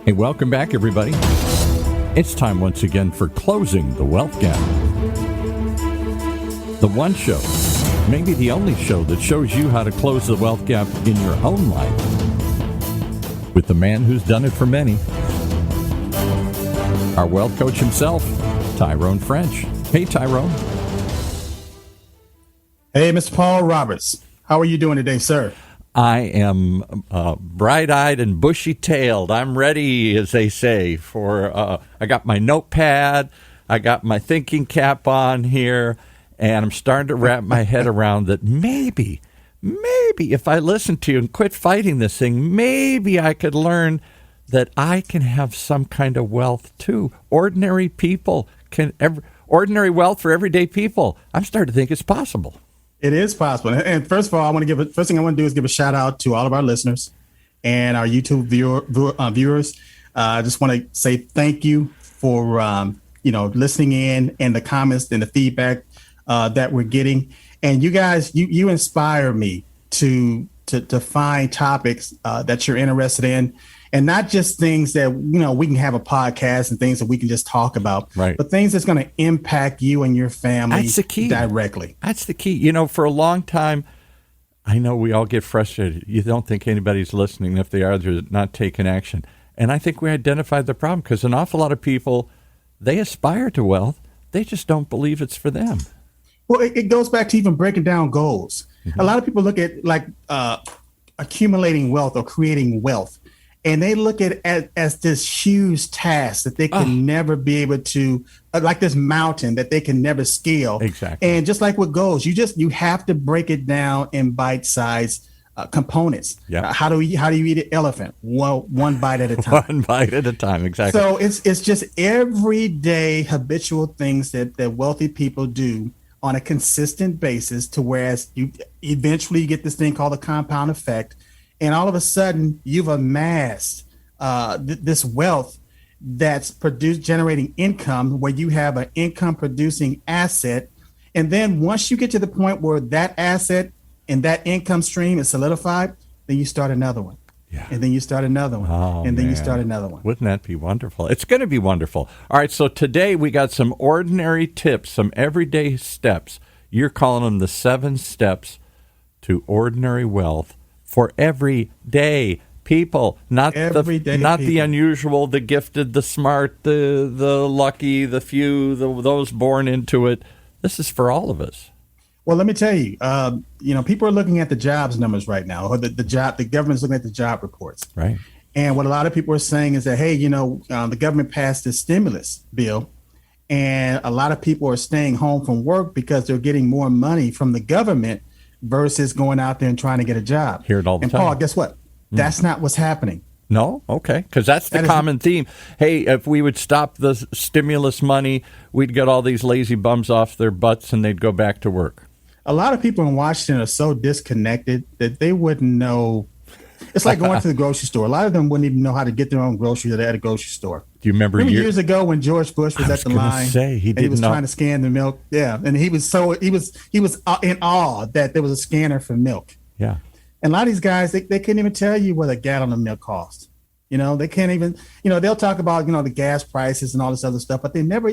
Hey, welcome back, everybody. It's time once again for Closing the Wealth Gap. The one show, maybe the only show, that shows you how to close the wealth gap in your own life with the man who's done it for many, our wealth coach himself, Tyrone French. Hey, Tyrone. Hey, Mr. Paul Roberts. How are you doing today, sir? I am bright-eyed and bushy-tailed. I'm ready, as they say, for, I got my notepad, I got my thinking cap on here, and I'm starting to wrap my head around that maybe if I listen to you and quit fighting this thing, maybe I could learn that I can have some kind of wealth too. Ordinary people ordinary wealth for everyday people. I'm starting to think it's possible. It is possible. And first of all, first thing I want to do is give a shout out to all of our listeners and our YouTube viewers. I just want to say thank you for, listening in and the comments and the feedback that we're getting. And you guys, you inspire me to find topics that you're interested in, and not just things that, we can have a podcast and things that we can just talk about, right, but things that's going to impact you and your family. That's the key. Directly. That's the key. For a long time, I know we all get frustrated. You don't think anybody's listening. If they are, they're not taking action. And I think we identified the problem, because an awful lot of people, they aspire to wealth. They just don't believe it's for them. Well, it goes back to even breaking down goals. Mm-hmm. A lot of people look at accumulating wealth or creating wealth, and they look at it as this huge task that they can never be able to, like this mountain that they can never scale. Exactly. And just like with goals, you have to break it down in bite-sized components. Yeah. How do you eat an elephant? Well, one bite at a time. One bite at a time. Exactly. So it's just everyday habitual things that wealthy people do on a consistent basis, to whereas you eventually get this thing called the compound effect. And all of a sudden you've amassed this wealth that's generating income, where you have an income producing asset. And then once you get to the point where that asset and that income stream is solidified, then you start another one. Yeah. And then you start another one. And then you start another one. Wouldn't that be wonderful? It's going to be wonderful. All right, so today we got some ordinary tips, some everyday steps. You're calling them the 7 steps to ordinary wealth for everyday people, not the unusual, the gifted, the smart, the lucky, the few, those born into it. This is for all of us. Well, let me tell you, people are looking at the jobs numbers right now, or the government's looking at the job reports. Right. And what a lot of people are saying is that, hey, the government passed this stimulus bill, and a lot of people are staying home from work because they're getting more money from the government versus going out there and trying to get a job. Hear it all the time. And Paul, guess what? That's not what's happening. No? Okay. Because that's the common theme. Hey, if we would stop the stimulus money, we'd get all these lazy bums off their butts and they'd go back to work. A lot of people in Washington are so disconnected that they wouldn't know. It's like going to the grocery store. A lot of them wouldn't even know how to get their own groceries at a grocery store. Do you remember years ago when George Bush was at the line? He was trying to scan the milk. Yeah, and he was in awe that there was a scanner for milk. Yeah, and a lot of these guys they couldn't even tell you what a gallon of milk cost. They can't even. They'll talk about the gas prices and all this other stuff, but they never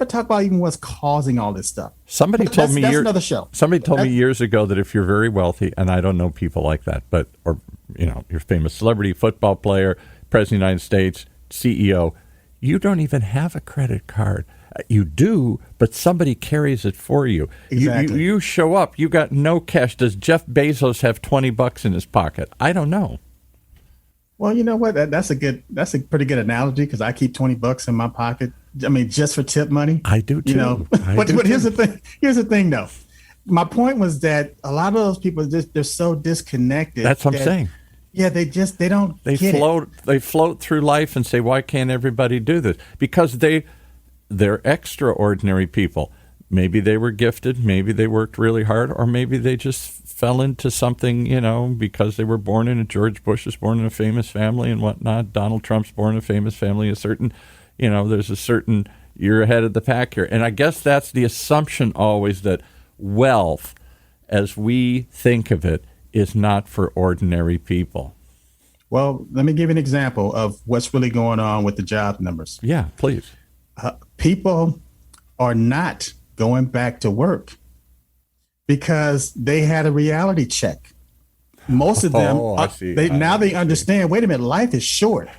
talk about even what's causing all this stuff. Somebody told me another show. Somebody told me years ago that if you're very wealthy, and I don't know people like that, but you're a famous celebrity, football player, president of the United States, CEO, you don't even have a credit card. You do, but somebody carries it for you. Exactly. You show up, you got no cash. Does Jeff Bezos have $20 in his pocket? I don't know. Well, you know what? That's a pretty good analogy, because I keep $20 in my pocket. I mean, just for tip money. I do too. But here's the thing. Here's the thing, though. My point was that a lot of those people they're so disconnected. That's what I'm saying. Yeah, they don't. They float through life and say, "Why can't everybody do this?" Because they're extraordinary people. Maybe they were gifted, maybe they worked really hard, or maybe they just fell into something, because they were born in George Bush was born in a famous family and whatnot. Donald Trump's born in a famous family. There's a certain, you're ahead of the pack here. And I guess that's the assumption always, that wealth, as we think of it, is not for ordinary people. Well, let me give you an example of what's really going on with the job numbers. Yeah, please. People are not going back to work because they had a reality check. Most of them, I see. they understand, wait a minute, life is short.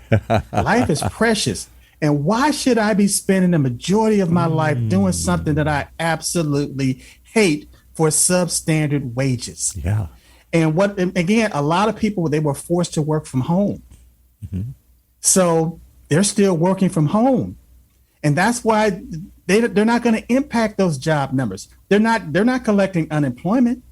Life is precious. And why should I be spending the majority of my life doing something that I absolutely hate for substandard wages? Yeah. And again, a lot of people, they were forced to work from home. Mm-hmm. So they're still working from home. And that's why they're not going to impact those job numbers. They're not collecting unemployment.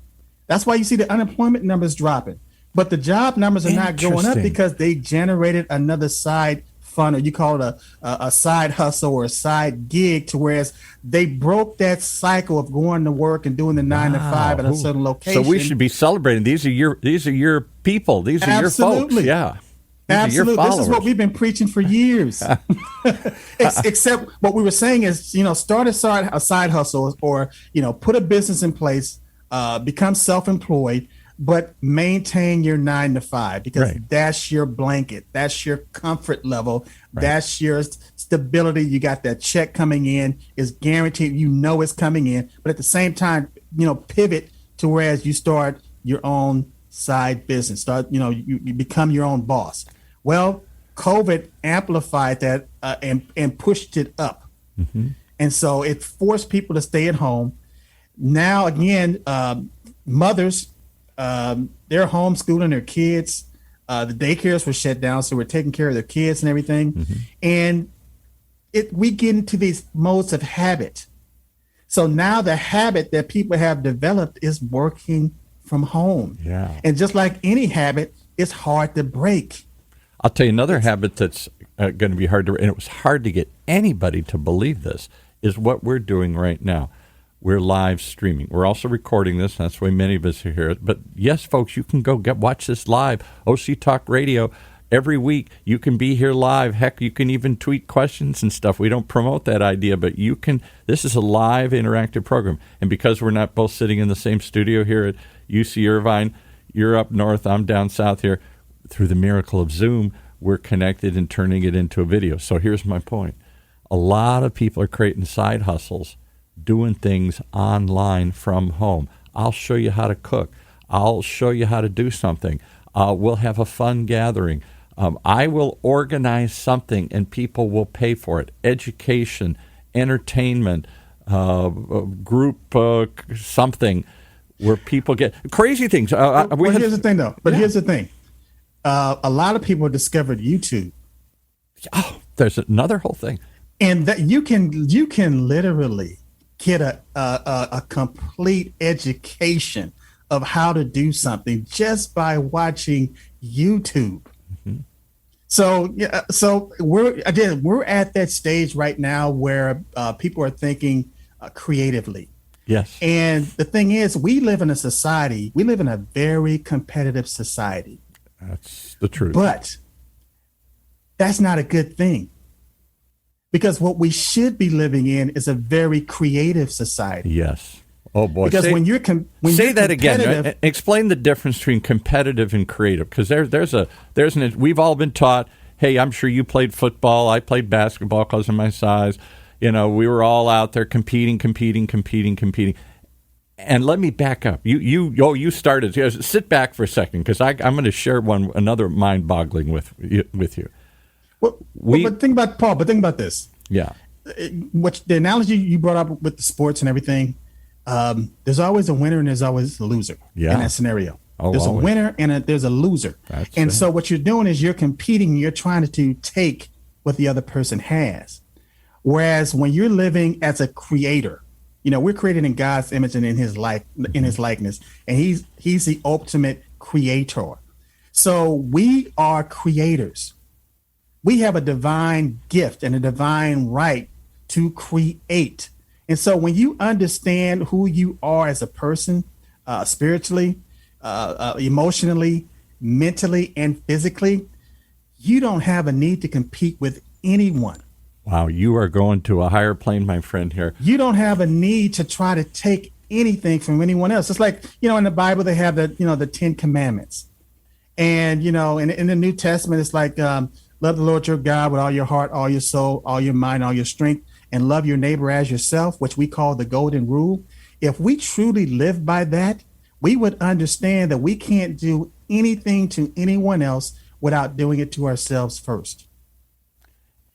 That's why you see the unemployment numbers dropping. But the job numbers are not going up because they generated another side funnel. You call it a side hustle or a side gig, to whereas they broke that cycle of going to work and doing the 9 to 5 at a certain location. So we should be celebrating. These are your people. These are your folks. Yeah. Absolutely. This is what we've been preaching for years. Except what we were saying is, start a side hustle or, put a business in place, become self-employed, but maintain your 9 to 5 because that's your blanket. That's your comfort level. Right. That's your stability. You got that check coming in. It's guaranteed. It's coming in. But at the same time, pivot to whereas you start your own side business. You become your own boss. Well, COVID amplified that and pushed it up. Mm-hmm. And so it forced people to stay at home. Now, again, mothers, they're homeschooling their kids. The daycares were shut down, so we're taking care of their kids and everything. Mm-hmm. And we get into these modes of habit. So now the habit that people have developed is working from home. Yeah. And just like any habit, it's hard to break. I'll tell you another habit that's going to be hard to, and it was hard to get anybody to believe this, is what we're doing right now. We're live streaming. We're also recording this. That's why many of us are here. But yes, folks, you can go watch this live. OC Talk Radio every week. You can be here live. Heck, you can even tweet questions and stuff. We don't promote that idea, but you can. This is a live interactive program. And because we're not both sitting in the same studio here at UC Irvine, you're up north, I'm down south here. Through the miracle of Zoom, we're connected and turning it into a video. So here's my point. A lot of people are creating side hustles, doing things online from home. I'll show you how to cook. I'll show you how to do something. We'll have a fun gathering. I will organize something and people will pay for it. Education, entertainment, group something where people get crazy things. Here's the thing, though. Here's the thing. A lot of people discovered YouTube. Oh, there's another whole thing. And that you can literally get a complete education of how to do something just by watching YouTube. Mm-hmm. So we're at that stage right now where people are thinking creatively. Yes. And the thing is, we live in a very competitive society. That's the truth. But that's not a good thing. Because what we should be living in is a very creative society. Yes. Oh, boy. Because when you're say that again. Right? Explain the difference between competitive and creative. Because we've all been taught, hey, I'm sure you played football. I played basketball because of my size. We were all out there competing. And let me back up. You started. Sit back for a second because I'm going to share another mind-boggling with you. But think about Paul. But think about this. Yeah. What the analogy you brought up with the sports and everything. There's always a winner and there's always a loser in that scenario. There's a winner and there's a loser. So what you're doing is you're competing. You're trying to take what the other person has. Whereas when you're living as a creator. We're created in God's image and in His likeness, and He's the ultimate creator. So we are creators. We have a divine gift and a divine right to create. And so when you understand who you are as a person, spiritually, emotionally, mentally, and physically, you don't have a need to compete with anyone. Wow, you are going to a higher plane, my friend here. You don't have a need to try to take anything from anyone else. It's like, in the Bible, they have the 10 Commandments. And, in the New Testament, it's like, love the Lord your God with all your heart, all your soul, all your mind, all your strength, and love your neighbor as yourself, which we call the golden rule. If we truly live by that, we would understand that we can't do anything to anyone else without doing it to ourselves first.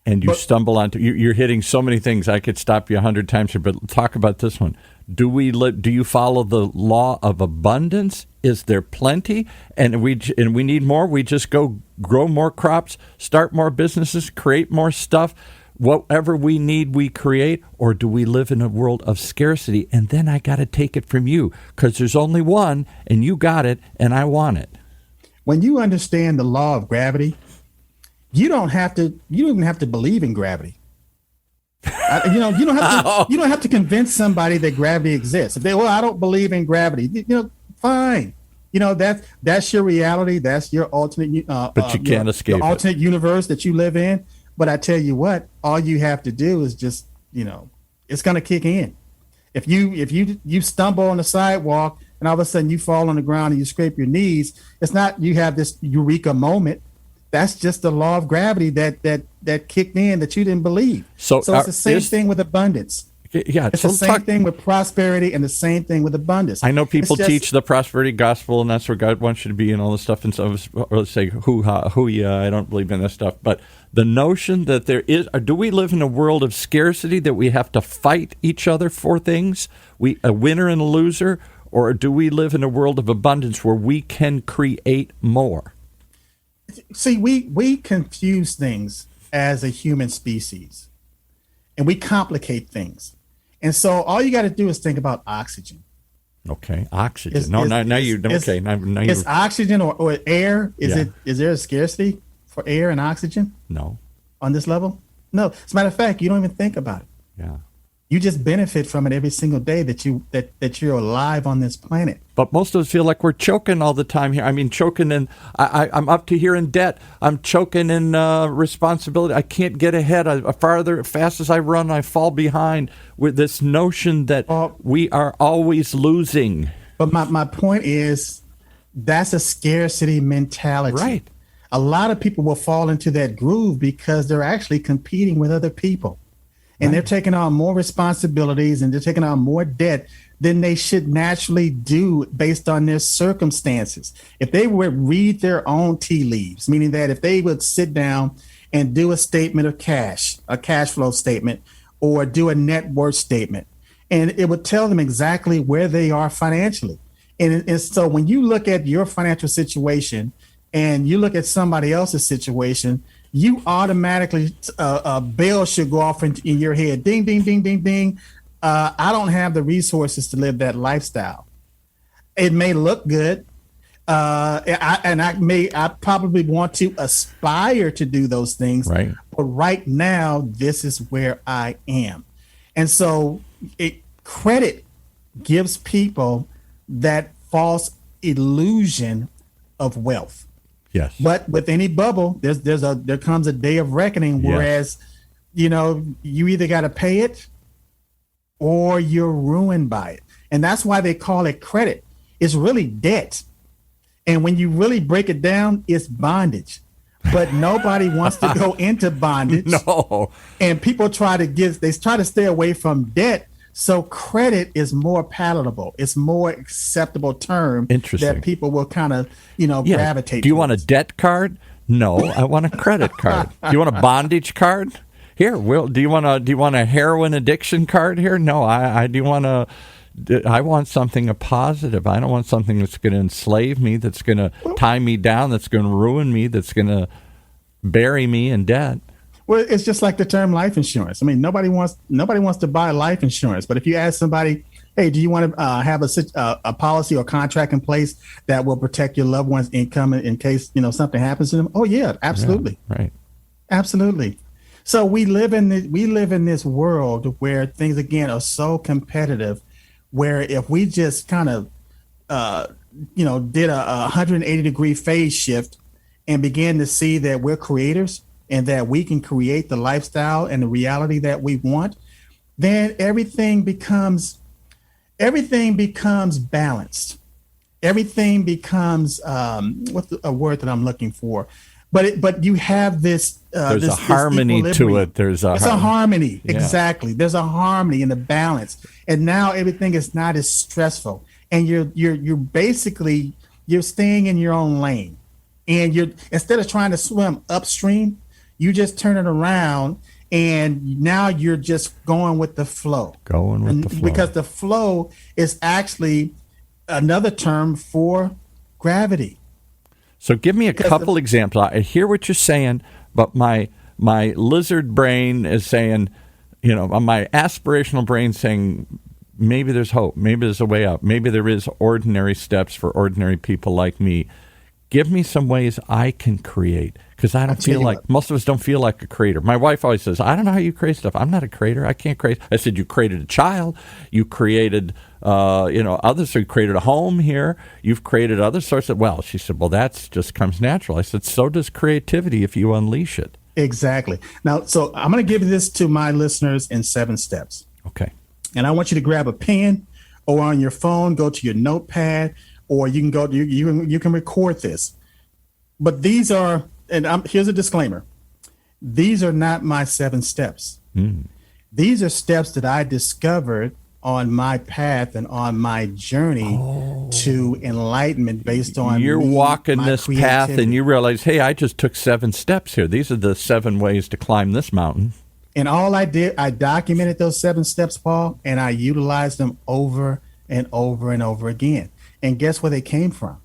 And you stumble onto you're hitting so many things. I could stop you 100 times here, but talk about this one. Do you follow the law of abundance? Is there plenty? And we need more. We just go grow more crops, start more businesses, create more stuff. Whatever we need, we create. Or do we live in a world of scarcity? And then I got to take it from you because there's only one, and you got it, and I want it. When you understand the law of gravity, you don't even have to believe in gravity. You don't have to convince somebody that gravity exists. If I don't believe in gravity, fine. That's your reality. That's your alternate. But you can't escape the alternate universe that you live in. But I tell you what, all you have to do is just, it's going to kick in. If you stumble on the sidewalk and all of a sudden you fall on the ground and you scrape your knees, it's not you have this eureka moment. That's just the law of gravity that kicked in that you didn't believe. So it's the same thing with abundance. Yeah, it's the same thing with prosperity and the same thing with abundance. I know people teach the prosperity gospel and that's where God wants you to be and all this stuff. And so let's say, hoo-ha, I don't believe in this stuff. But the notion that do we live in a world of scarcity that we have to fight each other for things? A winner and a loser? Or do we live in a world of abundance where we can create more? See, we confuse things as a human species, and we complicate things. And so all you got to do is think about oxygen. Okay, oxygen. Is oxygen or air? Is there a scarcity for air and oxygen? No. On this level? No. As a matter of fact, you don't even think about it. Yeah. You just benefit from it every single day that you're alive on this planet. But most of us feel like we're choking all the time here. I mean, choking in, I'm up to here in debt. I'm choking in responsibility. I can't get ahead. Fast as I run, I fall behind with this notion that we are always losing. But my point is, that's a scarcity mentality. Right. A lot of people will fall into that groove because they're actually competing with other people. And they're taking on more responsibilities and they're taking on more debt than they should naturally do based on their circumstances. If they would read their own tea leaves, meaning that if they would sit down and do a statement of cash, a cash flow statement, or do a net worth statement, and it would tell them exactly where they are financially. And so when you look at your financial situation and you look at somebody else's situation, you automatically, a bell should go off in your head. Ding, ding, ding, ding, ding. I don't have the resources to live that lifestyle. It may look good. I probably want to aspire to do those things. Right. But right now, this is where I am. And so credit gives people that false illusion of wealth. Yes. But with any bubble, there comes a day of reckoning. Whereas, you either got to pay it or you're ruined by it. And that's why they call it credit. It's really debt. And when you really break it down, it's bondage. But nobody wants to go into bondage. No. And people try to stay away from debt. So credit is more palatable. It's more acceptable term that people will kind of, gravitate. Do you want a debt card? No, I want a credit card. Do you want a bondage card? Here, do you want a heroin addiction card here? No, I want something positive. I don't want something that's going to enslave me, that's going to tie me down, that's going to ruin me, that's going to bury me in debt. Well, it's just like the term life insurance. I mean, nobody wants to buy life insurance. But if you ask somebody, hey, do you want to have a policy or contract in place that will protect your loved one's income in case, something happens to them? Oh, yeah, absolutely. Yeah, right. Absolutely. So we live in this world where things, again, are so competitive, where if we just kind of, did a 180-degree phase shift and began to see that we're creators, and that we can create the lifestyle and the reality that we want, then everything becomes balanced. everything becomes a word that I'm looking for, but you have this. There's this, a harmony to it. It's a harmony. Yeah. Exactly. There's a harmony in the balance, and now everything is not as stressful, and you're basically you're staying in your own lane, and you're instead of trying to swim upstream, you just turn it around, and now you're just going with the flow. Because the flow is actually another term for gravity. So give me a couple examples. I hear what you're saying, but my lizard brain is saying, my aspirational brain saying, maybe there's hope, maybe there's a way out, maybe there is ordinary steps for ordinary people like me. Give me some ways I can create, because I don't feel like, most of us don't feel like a creator. My wife always says, I don't know how you create stuff. I'm not a creator. I can't create. I said, you created a child. You created, others. So you created a home here. You've created other sorts of, she said, that just comes natural. I said, so does creativity if you unleash it. Exactly. Now, so I'm going to give this to my listeners in 7 steps. Okay. And I want you to grab a pen or on your phone, go to your notepad, or you can go. You can record this. But these are, and here's a disclaimer: these are not my 7 steps. These are steps that I discovered on my path and on my journey to enlightenment based on you're walking this path and you realize, hey, I just took 7 steps here. These are the 7 ways to climb this mountain. And all I did, I documented those 7 steps, Paul, and I utilized them over and over and over again. And guess where they came from?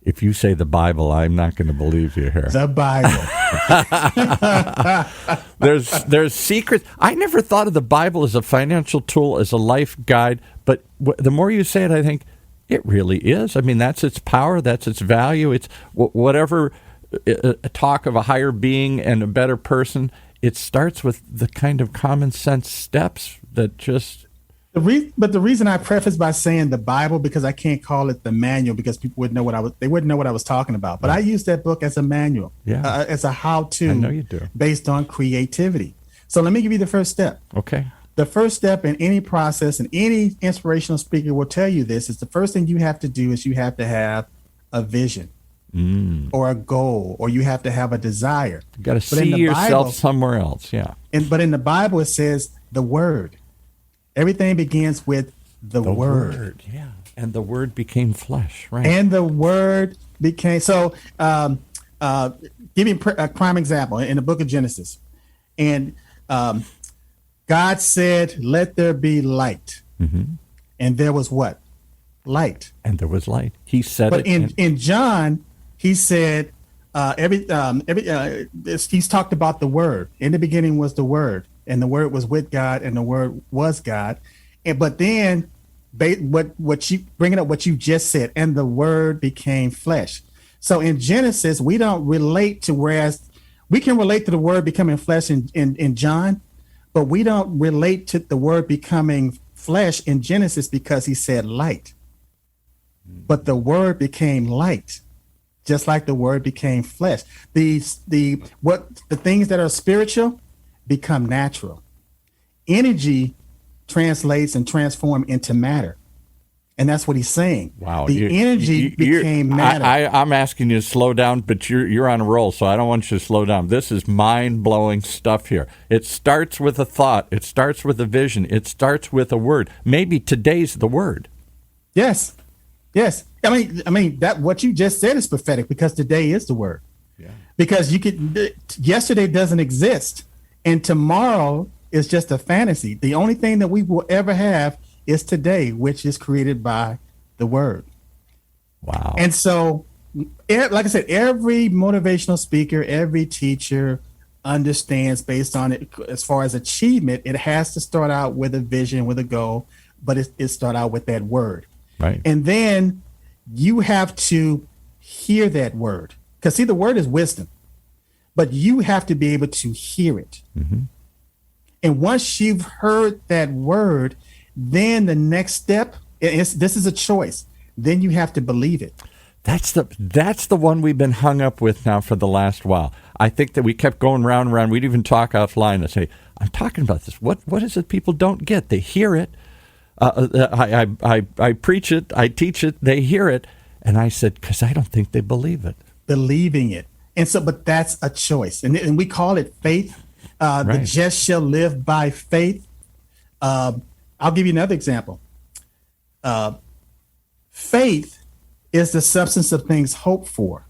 If you say the Bible, I'm not going to believe you here. The Bible. There's secrets. I never thought of the Bible as a financial tool, as a life guide. But the more you say it, I think it really is. I mean, that's its power. That's its value. It's whatever talk of a higher being and a better person. It starts with the kind of common sense steps that just... But the reason I preface by saying the Bible, because I can't call it the manual, because people wouldn't know what I was talking about. But I use that book as a manual, as a how-to. I know you do. Based on creativity. So let me give you the first step. Okay. The first step in any process, and any inspirational speaker will tell you this, is the first thing you have to do is you have to have a vision or a goal, or you have to have a desire. You got to see yourself somewhere else. Yeah. But in the Bible, it says the Word. Everything begins with the word. Yeah. And the Word became flesh, right? And the Word became... So give me a prime example in the book of Genesis. And God said, let there be light. Mm-hmm. And there was what? Light. And there was light. He said but it. But in John, he said, he's talked about the Word. In the beginning was the Word. And the Word was with God, and the Word was God. But then, what you just said, and the Word became flesh. So in Genesis, we don't relate to, whereas we can relate to the Word becoming flesh in John, but we don't relate to the Word becoming flesh in Genesis because he said light. But the Word became light, just like the Word became flesh. The things that are spiritual become natural. Energy translates and transforms into matter. And that's what he's saying. Wow. The energy became matter. I'm asking you to slow down, but you're on a roll, so I don't want you to slow down. This is mind-blowing stuff here. It starts with a thought. It starts with a vision. It starts with a word. Maybe today's the word. Yes. Yes. I mean that what you just said is prophetic, because today is the word. Yeah. Because yesterday doesn't exist. And tomorrow is just a fantasy. The only thing that we will ever have is today, which is created by the Word. Wow. And so, like I said, every motivational speaker, every teacher understands, based on it, as far as achievement, it has to start out with a vision, with a goal, but it start out with that word. Right. And then you have to hear that word. Because, see, the word is wisdom. But you have to be able to hear it. Mm-hmm. And once you've heard that word, then the next step this is a choice. Then you have to believe it. That's the one we've been hung up with now for the last while. I think that we kept going round and round. We'd even talk offline and say, I'm talking about this. What is it people don't get? They hear it, I preach it, I teach it, they hear it. And I said, because I don't think they believe it. Believing it. And so, but that's a choice. And we call it faith. The Right. just shall live by faith. I'll give you another example. Faith is the substance of things hoped for,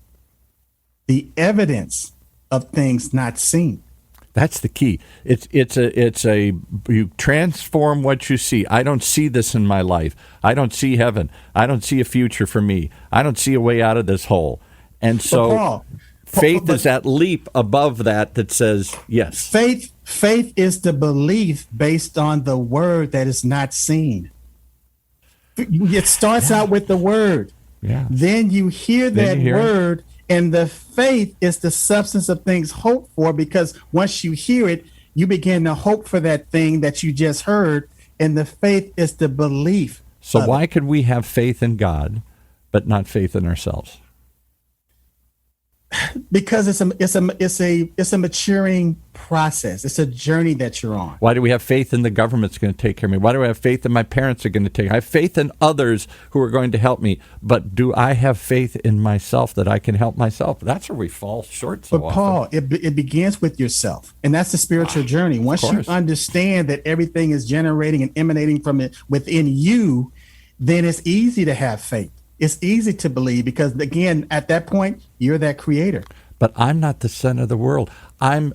the evidence of things not seen. That's the key. It's a you transform what you see. I don't see this in my life. I don't see heaven. I don't see a future for me. I don't see a way out of this hole. And so Paul, faith is that leap above that says yes. Faith is the belief based on the word that is not seen. It starts out with the word. Yeah. Then you hear Then that you hear it. word, and the faith is the substance of things hoped for, because once you hear it, you begin to hope for that thing that you just heard, and the faith is the belief. So of why it. could we have faith in God but not faith in ourselves? Because it's a maturing process. It's a journey that you're on. Why do we have faith in the government's going to take care of me? Why do I have faith in my parents are going to take? I have faith in others who are going to help me, but do I have faith in myself that I can help myself? That's where we fall short so But often. Paul, it begins with yourself, and that's the spiritual journey. Once you course. understand that everything is generating and emanating from it within you, then it's easy to have faith. It's easy to believe, because again, at that point, you're that creator. But I'm not the center of the world. I'm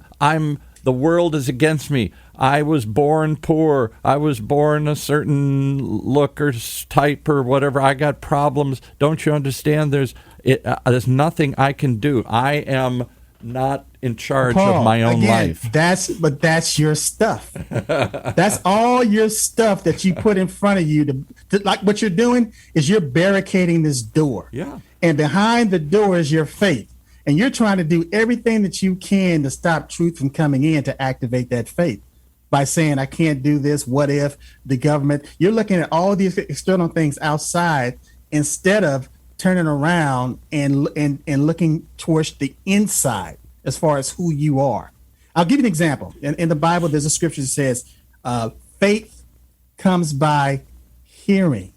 the world is against me. I was born poor. I was born a certain look or type or whatever. I got problems. Don't you understand? There's nothing I can do. I am not in charge Paul, of my own again, life. That's your stuff. That's all your stuff that you put in front of you to like. What you're doing is you're barricading this door. Yeah. And behind the door is your faith. And you're trying to do everything that you can to stop truth from coming in, to activate that faith by saying, I can't do this. What if the government? You're looking at all these external things outside instead of turning around and looking towards the inside as far as who you are. I'll give you an example. In the Bible, there's a scripture that says, faith comes by hearing,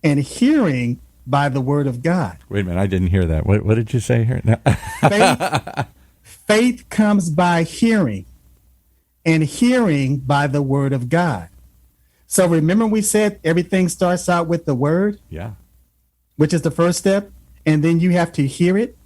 and hearing by the word of God. Wait a minute, I didn't hear that. What did you say here? No. Faith comes by hearing, and hearing by the word of God. So remember, we said everything starts out with the word, Yeah. which is the first step, and then you have to hear it,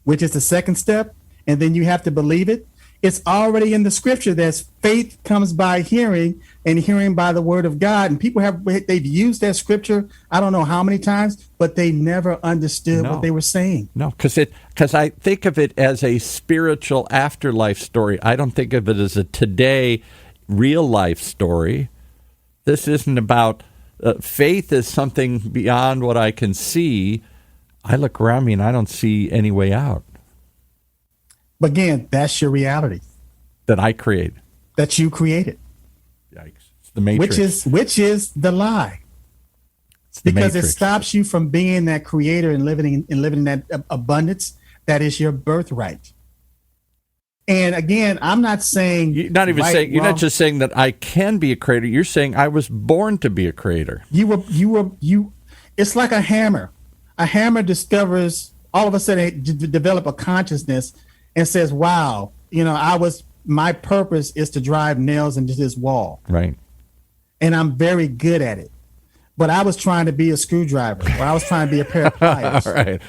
which is the second step, and then you have to believe it. It's already in the scripture that faith comes by hearing, and hearing by the word of God. And people they've used that scripture I don't know how many times, but they never understood No. what they were saying. No, because I think of it as a spiritual afterlife story. I don't think of it as a today real life story. This isn't about faith is something beyond what I can see. I look around me and I don't see any way out But again, that's your reality that I create. that you created, Yikes! It's the Matrix. which is the lie. It's the Because Matrix. it stops you from being that creator and living in that abundance that is your birthright. And again, I'm not saying You're not even right, saying. You're wrong. not just saying that I can be a creator. You're saying I was born to be a creator. you. It's like a hammer. A hammer discovers all of a sudden develop a consciousness and says, "Wow, my purpose is to drive nails into this wall, Right. and I'm very good at it." But I was trying to be a screwdriver, or I was trying to be a pair of pliers. All right.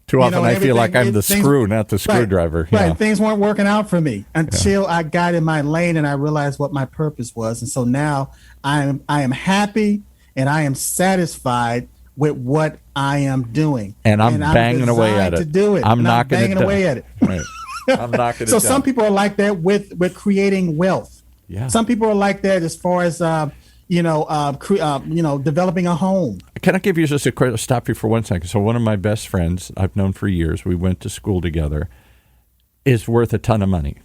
Too often I feel like I'm the screw, not the screwdriver. Right. Yeah. Things weren't working out for me until I got in my lane and I realized what my purpose was. And so now I am happy and I am satisfied with what I am doing. And I'm banging away at designed it. to do it. I'm And knocking it banging down. away at it. Right. I'm knocking it So down. some people are like that with creating wealth. Yeah. Some people are like that as far as developing a home. Can I give you just a quick stop you for 1 second? So one of my best friends I've known for years, we went to school together, is worth a ton of money.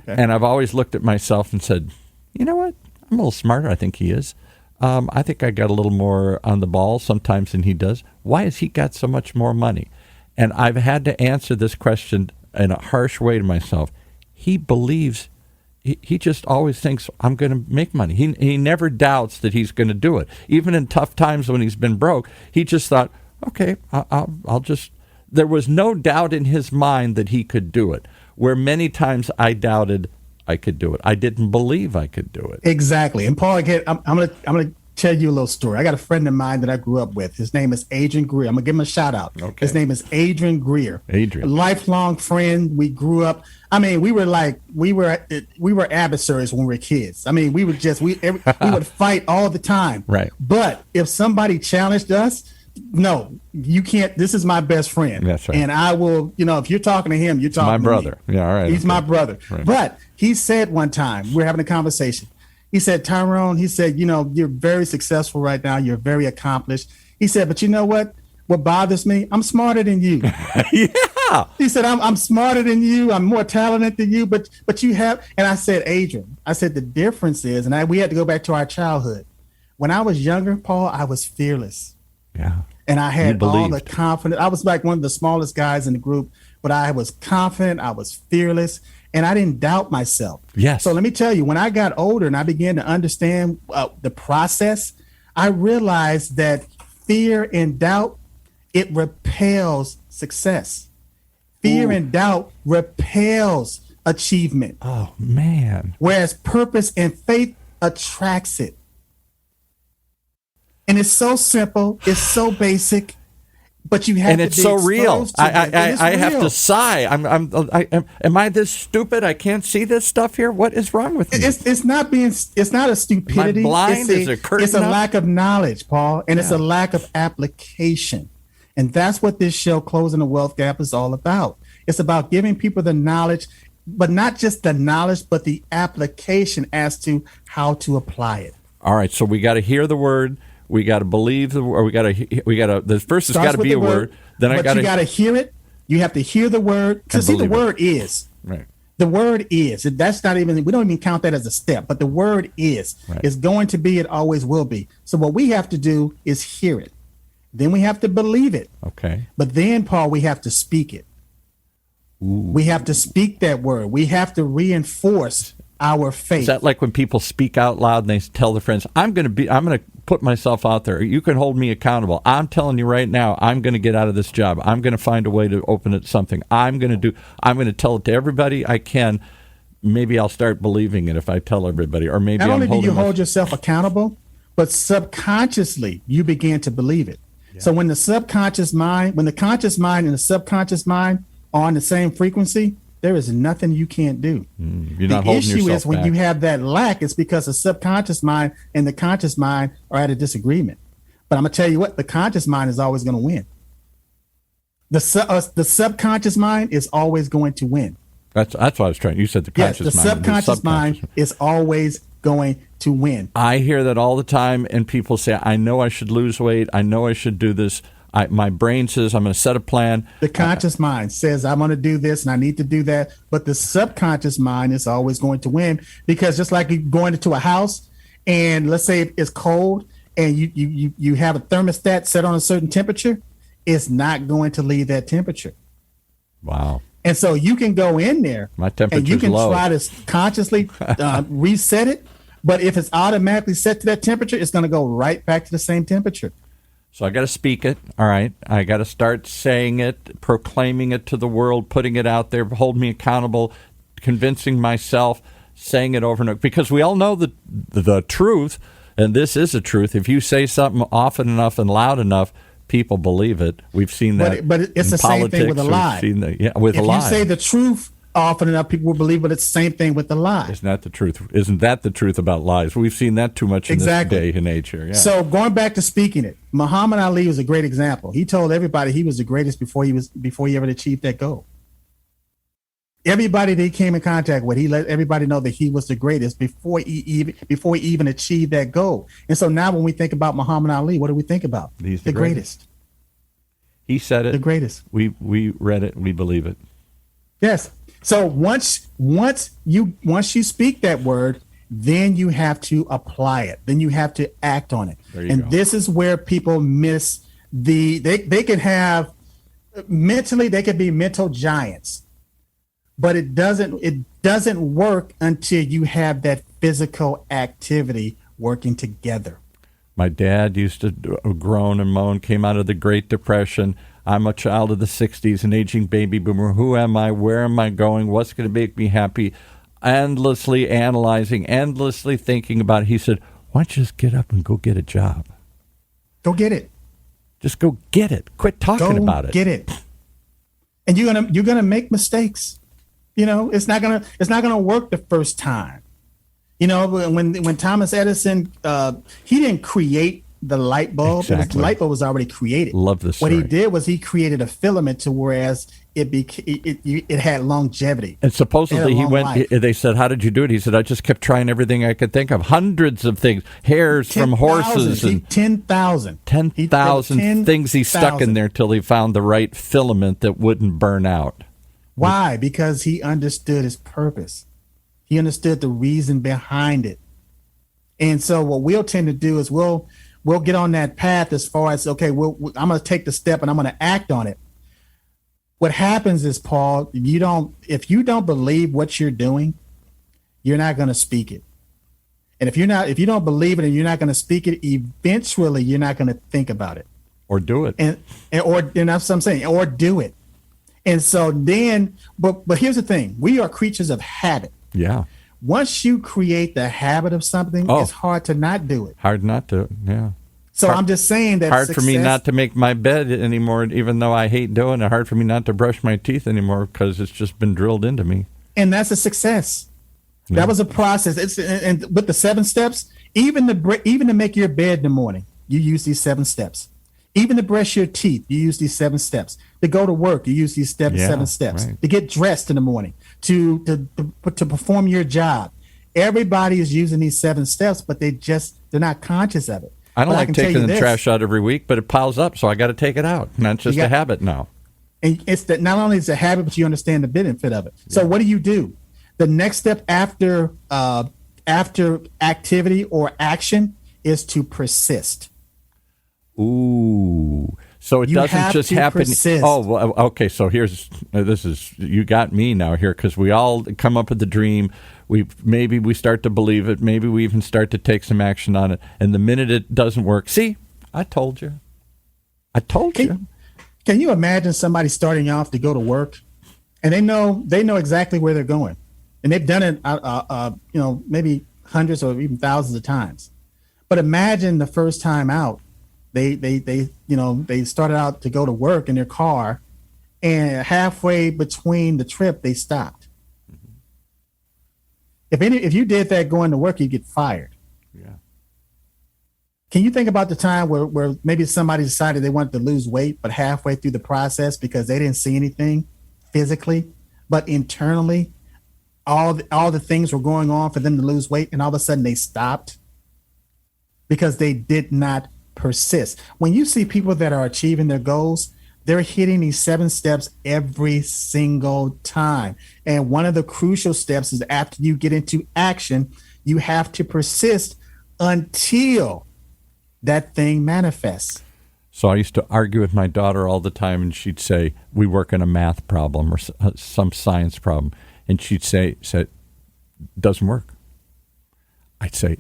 Okay. And I've always looked at myself and said, you know what? I'm a little smarter, I think he is. I think I got a little more on the ball sometimes than he does. Why has he got so much more money? And I've had to answer this question in a harsh way to myself. He believes he just always thinks, I'm going to make money. He never doubts that he's going to do it. Even in tough times when he's been broke, he just thought, okay, I'll just. There was no doubt in his mind that he could do it, where many times I doubted I could do it. I didn't believe I could do it. Exactly. And Paul, again, I'm gonna tell you a little story. I got a friend of mine that I grew up with. His name is Adrian Greer. I'm gonna give him a shout out. Okay. His name is Adrian Greer. Adrian, a lifelong friend. We grew up. I mean, we were adversaries when we were kids. I mean, we would fight all the time. Right. But if somebody challenged us, no, you can't. This is my best friend. That's right. And I will, if you're talking to him, you're talking my to brother. me. Yeah, all right. He's my brother. Right. But he said one time, we're having a conversation. He said, Tyrone, he said, you're very successful right now. You're very accomplished. He said, but you know what? What bothers me? I'm smarter than you. Yeah. He said, I'm smarter than you. I'm more talented than you. But you have. And I said, Adrian, the difference is, and we had to go back to our childhood. When I was younger, Paul, I was fearless. Yeah. And I had all the confidence. I was like one of the smallest guys in the group, but I was confident. I was fearless, and I didn't doubt myself. Yes. So let me tell you, when I got older and I began to understand the process, I realized that fear and doubt, it repels success. Fear and doubt repels achievement. Oh, man. Whereas purpose and faith attracts it. And it's so simple, it's so basic, but you have and to it's be so real. I have real. to sigh. Am I this stupid? I can't see this stuff here. What is wrong with me? It's not a stupidity. Am I blind? Is it curtain It's a up? lack of knowledge, Paul, and it's a lack of application. And that's what this show, Closing the Wealth Gap, is all about. It's about giving people the knowledge, but not just the knowledge, but the application as to how to apply it. All right, so we got to hear the word. We got to believe the word. We got to. The first has got to be a word. Then you got to hear it. You have to hear the word. To see the word is right. The word is. That's not even. We don't even count that as a step. But the word is. Right. It's going to be. It always will be. So what we have to do is hear it. Then we have to believe it. Okay. But then, Paul, we have to speak it. Ooh. We have to speak that word. We have to reinforce our faith. Is that like when people speak out loud and they tell their friends, I'm going to put myself out there. You can hold me accountable. I'm telling you right now, I'm going to get out of this job. I'm going to find a way to open it something. I'm going to tell it to everybody I can. Maybe I'll start believing it if I tell everybody, or maybe not I'm only do you hold myself. yourself accountable, but subconsciously you begin to believe it. Yeah. So when the conscious mind and the subconscious mind are on the same frequency, there is nothing you can't do. You're not holding yourself issue is when back. you have that lack, it's because the subconscious mind and the conscious mind are at a disagreement. But I'm going to tell you what, the conscious mind is always going to win. The subconscious mind is always going to win. That's what I was trying. You said the conscious mind. Yes, the subconscious mind is always going to win. I hear that all the time, and people say, I know I should lose weight. I know I should do this. My brain says I'm going to set a plan. The conscious mind says I'm going to do this and I need to do that. But the subconscious mind is always going to win, because just like you going into a house and let's say it's cold and you have a thermostat set on a certain temperature, it's not going to leave that temperature. Wow. And so you can go in there and you can low. try to consciously reset it. But if it's automatically set to that temperature, it's going to go right back to the same temperature. So I got to speak it. All right. I got to start saying it, proclaiming it to the world, putting it out there, hold me accountable, convincing myself, saying it over and over. Because we all know the truth, and this is a truth. If you say something often enough and loud enough, people believe it. We've seen that. But it's the same thing with a lie. With a lie. If you say the truth often enough, people will believe, but it's the same thing with the lie. Isn't that the truth? Isn't that the truth about lies? We've seen that too much in this day and age here. Yeah. So going back to speaking it, Muhammad Ali was a great example. He told everybody he was the greatest before he ever achieved that goal. Everybody that he came in contact with, he let everybody know that he was the greatest before he even achieved that goal. And so now when we think about Muhammad Ali, what do we think about? He's the greatest. He said it. The greatest. We read it. We believe it. Yes. So once you speak that word, then you have to apply it. Then you have to act on it. And go. This is where people miss they can have mentally, they can be mental giants, but it doesn't work until you have that physical activity working together. My dad used to groan and moan, came out of the Great Depression. I'm a child of the 60s, an aging baby boomer. Who am I? Where am I going? What's going to make me happy? Endlessly analyzing, endlessly thinking about it. He said, why don't you just get up and go get a job? Go get it. Just go get it. Quit talking about it. Get it. And you're gonna make mistakes. It's not gonna work the first time. When Thomas Edison, he didn't create the light bulb. Exactly. The light bulb was already created. Love this What story. he did was he created a filament to whereas it had longevity. And supposedly he went. they said, how did you do it? He said, I just kept trying everything I could think of. Hundreds of things. Hairs from horses. And 10,000. 10,000 things he stuck in there till he found the right filament that wouldn't burn out. Why? Because he understood his purpose. He understood the reason behind it. And so what we'll tend to do is we'll get on that path as far as, okay, I'm going to take the step and I'm going to act on it. What happens is, Paul, if you don't believe what you're doing, you're not going to speak it. And if you don't believe it and you're not going to speak it, eventually you're not going to think about it. Or do it. And that's what I'm saying, or do it. And so then, but here's the thing. We are creatures of habit. Yeah. Once you create the habit of something, it's hard to not do it. Hard not to, yeah. So I'm just saying that hard for me not to make my bed anymore, even though I hate doing it. Hard for me not to brush my teeth anymore because it's just been drilled into me. And that's a success. Yeah. That was a process. And with the 7 steps, even to make your bed in the morning, you use these 7 steps. Even to brush your teeth, you use these 7 steps. To go to work, you use these 7 steps. Right. To get dressed in the morning, to perform your job. Everybody is using these 7 steps, but they're not conscious of it. I don't like taking the trash out every week, but it piles up, so I got to take it out. And that's just a habit now. And it's that not only is it a habit, but you understand the benefit of it. Yeah. So what do? The next step after activity or action is to persist. Ooh. So it doesn't just happen. Persist. Oh, well, okay. So you got me now here because we all come up with the dream. Maybe we start to believe it. Maybe we even start to take some action on it. And the minute it doesn't work, see, I told you. Can you imagine somebody starting off to go to work, and they know exactly where they're going, and they've done it, maybe hundreds or even thousands of times. But imagine the first time out. They started out to go to work in their car, and halfway between the trip they stopped. If you did that going to work, you'd get fired. Yeah. Can you think about the time where maybe somebody decided they wanted to lose weight, but halfway through the process because they didn't see anything physically, but internally, all the things were going on for them to lose weight, and all of a sudden they stopped because they did not persist. When you see people that are achieving their goals, they're hitting these 7 steps every single time. And one of the crucial steps is after you get into action, you have to persist until that thing manifests. So I used to argue with my daughter all the time, and she'd say, we work on a math problem or some science problem. And she'd say, doesn't work. I'd say,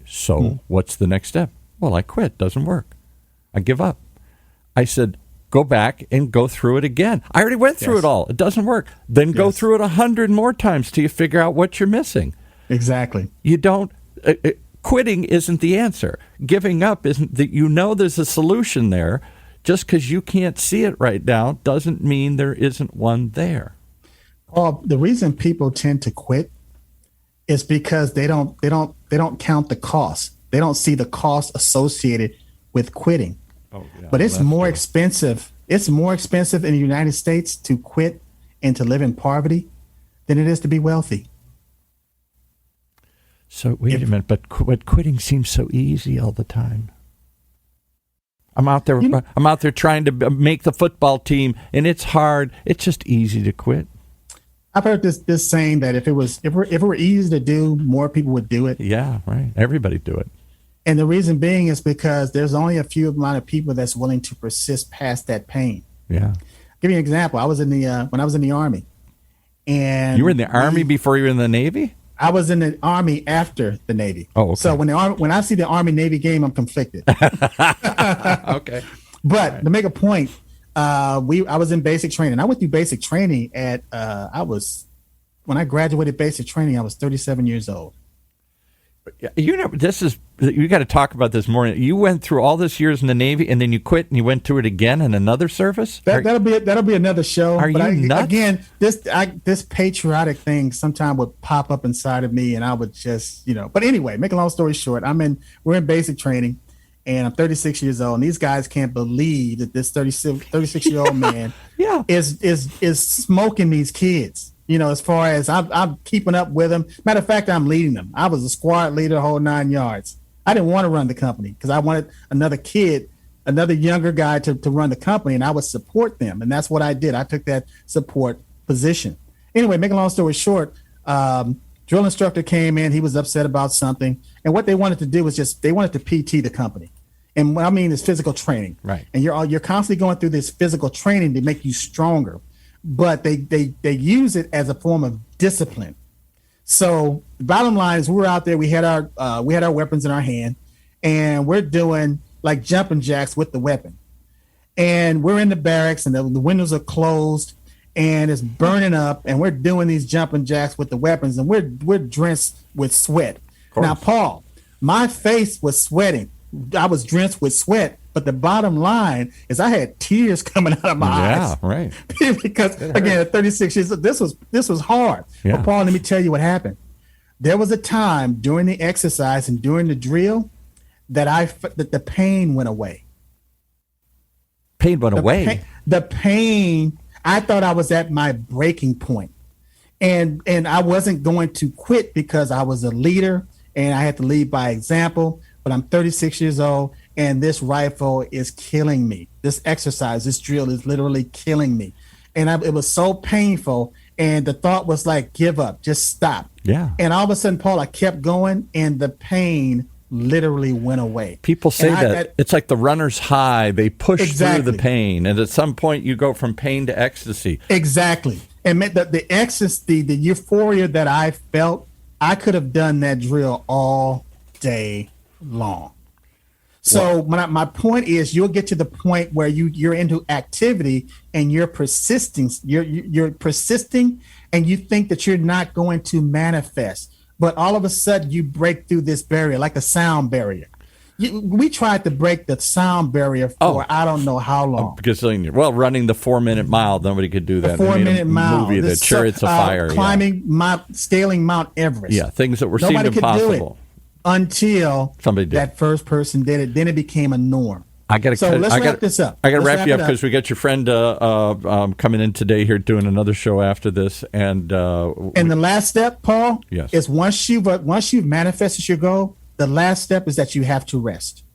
what's the next step? Well, I quit. Doesn't work. I give up. I said, go back and go through it again. I already went through it all. It doesn't work. Then go through it 100 more times till you figure out what you're missing. Exactly. You don't. Quitting isn't the answer. Giving up isn't. There's a solution there. Just because you can't see it right now doesn't mean there isn't one there. The reason people tend to quit is because they don't count the cost. They don't see the cost associated with quitting. Oh, yeah, but it's more expensive. It's more expensive in the United States to quit and to live in poverty than it is to be wealthy. So wait a minute, but quitting seems so easy all the time. I'm out there trying to make the football team, and it's hard. It's just easy to quit. I've heard this saying that if it were easy to do, more people would do it. Yeah, right. Everybody do it. And the reason being is because there's only a few amount of people that's willing to persist past that pain. Yeah. Give you an example. When I was in the Army, And You were in the Army before you were in the Navy? I was in the Army after the Navy. Oh, okay. So when I see the Army Navy game, I'm conflicted. Okay. But to make a point, I was in basic training. I went through basic training when I graduated basic training, I was 37 years old. You got to talk about this more. You went through all this years in the Navy, and then you quit, and you went through it again in another service. That'll be another show. Are you nuts? Again, this patriotic thing sometimes would pop up inside of me, and I would just, But anyway, make a long story short, we're in basic training, and I'm 36 years old, and these guys can't believe that this 36-year-old man Yeah. is smoking these kids. As far as I'm keeping up with them. Matter of fact, I'm leading them. I was a squad leader, the whole 9 yards. I didn't want to run the company because I wanted another younger guy to run the company, and I would support them. And that's what I did. I took that support position. Anyway, make a long story short, drill instructor came in. He was upset about something. And what they wanted to do was they wanted to PT the company. And what I mean is physical training. Right. And you're constantly going through this physical training to make you stronger. But they use it as a form of discipline. So the bottom line is we were out there. We had our weapons in our hand, and we're doing like jumping jacks with the weapon. And we're in the barracks, and the windows are closed, and it's burning up. And we're doing these jumping jacks with the weapons, and we're drenched with sweat. Now, Paul, my face was sweating. I was drenched with sweat. But the bottom line is I had tears coming out of my eyes. Yeah, right. Because again, at 36 years, this was hard. Yeah. But Paul, let me tell you what happened. There was a time during the exercise and during the drill that the pain went away. Pain went away. The pain. I thought I was at my breaking point, and I wasn't going to quit because I was a leader and I had to lead by example. But I'm 36 years old. And this rifle is killing me. This exercise, this drill is literally killing me. And it was so painful. And the thought was like, give up, just stop. Yeah. And all of a sudden, Paul, I kept going and the pain literally went away. People say that it's like the runner's high. They push through the pain. And at some point, you go from pain to ecstasy. Exactly. And the ecstasy, the euphoria that I felt, I could have done that drill all day long. So my point is, you'll get to the point where you're into activity and you're persisting. You're persisting, and you think that you're not going to manifest, but all of a sudden you break through this barrier, like a sound barrier. We tried to break the sound barrier for I don't know how long. Because running the 4-minute mile, nobody could do that. The 4-minute mile, movie, the Chariots of Fire, scaling Mount Everest. Yeah, things that Nobody seemed impossible. Until somebody did. That first person did it, then it became a norm. Let's wrap this up. I got to wrap you up because we got your friend coming in today here doing another show after this. And the last step, Paul, is once you've manifested your goal, the last step is that you have to rest.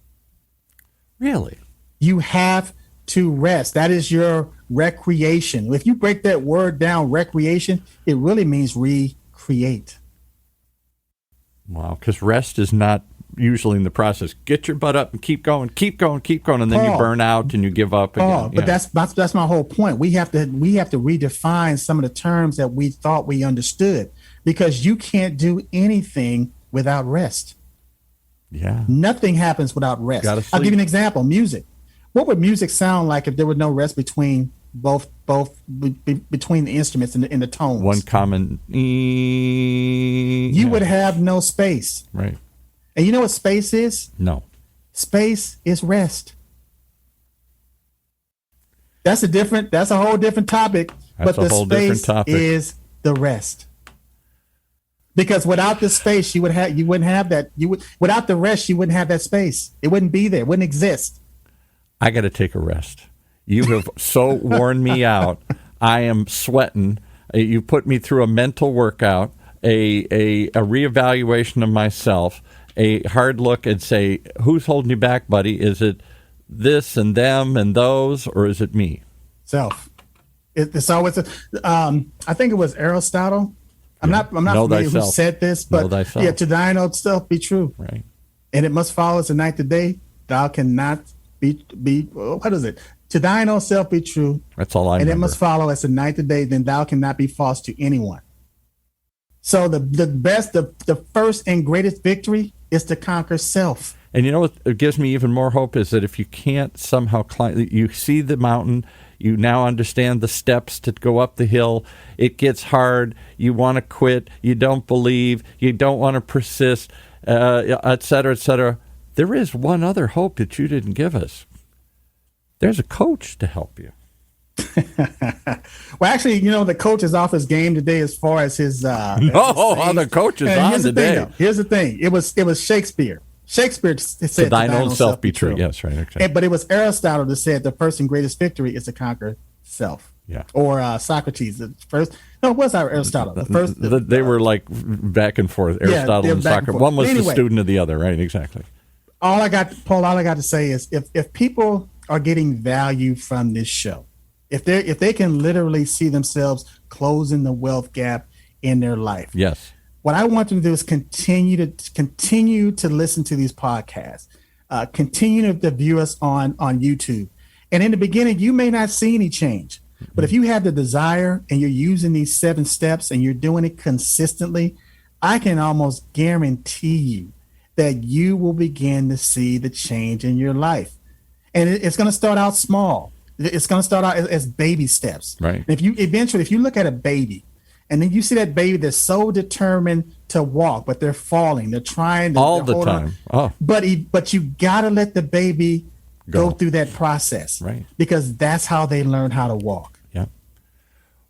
Really? You have to rest. That is your recreation. If you break that word down, recreation, it really means recreate. Wow, because rest is not usually in the process. Get your butt up and keep going, and then you burn out and you give up again. But that's my whole point. We have to redefine some of the terms that we thought we understood, because you can't do anything without rest. Yeah, nothing happens without rest. I'll give you an example. Music. What would music sound like if there was no rest between between the instruments and the tones? One common. You would have no space. Right. And you know what space is? No. Space is rest. That's a whole different topic. But the space is the rest. Because without the space, without the rest, you wouldn't have that space. It wouldn't be there. It wouldn't exist. I got to take a rest. You have so worn me out. I am sweating. You put me through a mental workout, a reevaluation of myself, a hard look and say, who's holding you back, buddy? Is it this and them and those, or is it me? Self. It's always I think it was Aristotle. I'm not familiar who said this, but to thine own self be true. Right. And it must follow as the night to day. Thou cannot be what is it? To thine own self be true. That's all I And remember. it must follow as the ninth day, then thou cannot be false to anyone. So the first and greatest victory is to conquer self. And you know what gives me even more hope is that if you can't somehow climb, you see the mountain, you now understand the steps to go up the hill. It gets hard. You want to quit. You don't believe. You don't want to persist, et cetera, et cetera. There is one other hope that you didn't give us. There's a coach to help you. Well, actually, the coach is off his game today as far as his. Other coaches on today. Here's the thing. It was Shakespeare. Shakespeare said, "To thine own self be true." Yes, right. Okay. But it was Aristotle that said the first and greatest victory is to conquer self. Yeah. Or Socrates. The first. No, it was Aristotle. The first. They were like back and forth. Aristotle and Socrates. One was the student of the other. Right. Exactly. All I got to say is if people are getting value from this show, if they can literally see themselves closing the wealth gap in their life. Yes. What I want them to do is continue to listen to these podcasts, continue to view us on YouTube. And in the beginning, you may not see any change, but if you have the desire and you're using these 7 steps and you're doing it consistently, I can almost guarantee you that you will begin to see the change in your life. And it's going to start out small. It's going to start out as baby steps. Right. If you look at a baby, and then you see that baby that's so determined to walk, but they're falling. They're trying to all the time. Oh. But you got to let the baby go through that process. Right. Because that's how they learn how to walk. Yeah.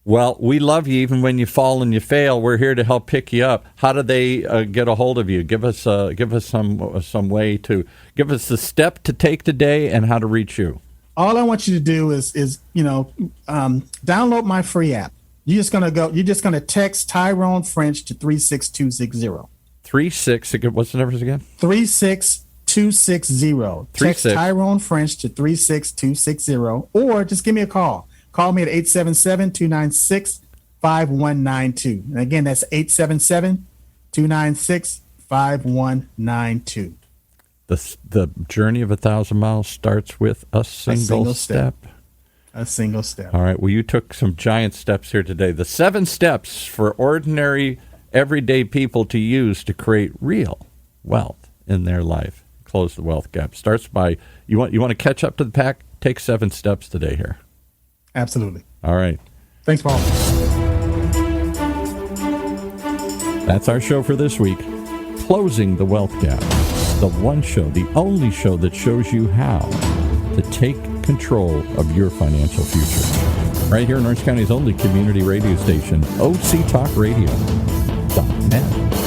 Well, we love you even when you fall and you fail. We're here to help pick you up. How do they get a hold of you? Give us some way to give us the step to take today and how to reach you. All I want you to do is download my free app. You're just gonna text Tyrone French to 36260. What's the numbers again? 36260. Text Tyrone French to 36260, or just give me a call. Call me at 877-296-5192. And again, that's 877-296-5192. The journey of 1,000 miles starts with a single step. A single step. All right. Well, you took some giant steps here today. The 7 steps for ordinary, everyday people to use to create real wealth in their life. Close the wealth gap. Starts by you want to catch up to the pack. Take 7 steps today here. Absolutely. All right. Thanks, Paul. That's our show for this week. Closing the Wealth Gap. The one show, the only show that shows you how to take control of your financial future. Right here in Orange County's only community radio station, OCTalkRadio.net.